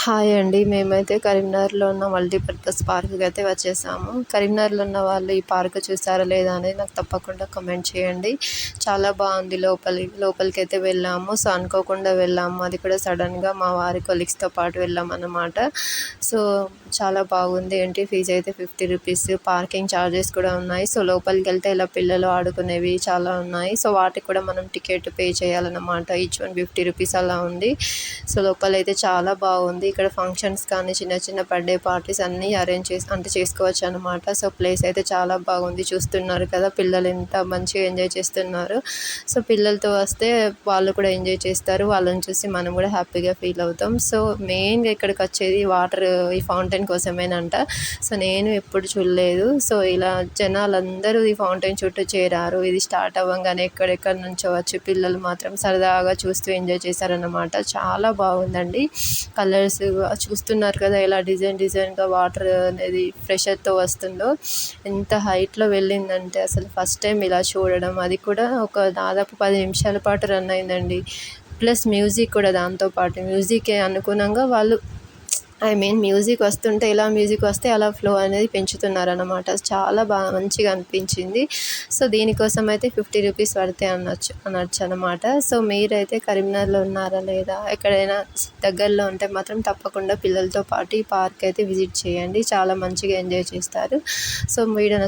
Hi అండి. మేమైతే కరీంనగర్‌లో ఉన్న మల్టీపర్పస్ పార్క్‌కి అయితే వచ్చేసాము. కరీంనగర్‌లో ఉన్న వాళ్ళు ఈ పార్క్ చూసారా లేదా అనేది నాకు తప్పకుండా కామెంట్ చేయండి. చాలా బాగుంది. లోపలికైతే వెళ్ళాము. సో, అనుకోకుండా వెళ్ళాము. అది కూడా సడన్‌గా మా వారి కొలీగ్స్‌తో పాటు వెళ్ళామన్నమాట. సో, చాలా బాగుంది. ఎంట్రీ ఫీజు అయితే ₹50. పార్కింగ్ ఛార్జెస్ కూడా ఉన్నాయి. సో, లోపలికెళ్తే ఇలా పిల్లలు ఆడుకునేవి చాలా ఉన్నాయి. సో, వాటికి కూడా మనం టికెట్ పే చేయాలన్నమాట. ఈచ్ వన్ ₹50 అలా ఉంది. సో, లోపలైతే చాలా బాగుంది. ఇక్కడ ఫంక్షన్స్ కానీ చిన్న చిన్న బర్త్డే పార్టీస్ అన్నీ అరేంజ్ చేసుకోవచ్చు అనమాట. సో, ప్లేస్ అయితే చాలా బాగుంది. చూస్తున్నారు కదా పిల్లలు ఎంత మంచిగా ఎంజాయ్ చేస్తున్నారు. సో, పిల్లలతో వస్తే వాళ్ళు కూడా ఎంజాయ్ చేస్తారు. వాళ్ళని చూసి మనం కూడా హ్యాపీగా ఫీల్ అవుతాం. సో, మెయిన్గా ఇక్కడికి వచ్చేది ఈ ఫౌంటైన్ కోసమేనంట. సో, నేను ఎప్పుడు చూడలేదు. సో, ఇలా జనాలందరూ ఈ ఫౌంటైన్ చుట్టూ చేరారు. ఇది స్టార్ట్ అవ్వంగానే ఎక్కడెక్కడి నుంచో వచ్చి పిల్లలు మాత్రం సరదాగా చూస్తూ ఎంజాయ్ చేశారన్నమాట. చాలా బాగుందండి. కలర్స్ చూస్తున్నారు కదా ఎలా డిజైన్గా వాటర్ అనేది ప్రెషర్తో వస్తుందో. ఎంత హైట్లో వెళ్ళిందంటే అసలు ఫస్ట్ టైం ఇలా చూడడం. అది కూడా ఒక దాదాపు 10 నిమిషాల పాటు రన్ అయిందండి. ప్లస్ మ్యూజిక్ కూడా దాంతోపాటు మ్యూజిక్కి అనుగుణంగా వాళ్ళు మ్యూజిక్ వస్తుంటే మ్యూజిక్ వస్తే అలా ఫ్లో అనేది పెంచుతున్నారన్నమాట. చాలా మంచిగా అనిపించింది. సో, దీనికోసం అయితే ₹50 పడితే అనొచ్చు అనమాట. సో, మీరైతే కరీంనగర్లో ఉన్నారా లేదా, ఎక్కడైనా దగ్గరలో ఉంటే మాత్రం తప్పకుండా పిల్లలతో పాటు ఈ పార్క్ అయితే విజిట్ చేయండి. చాలా మంచిగా ఎంజాయ్ చేస్తారు. So, video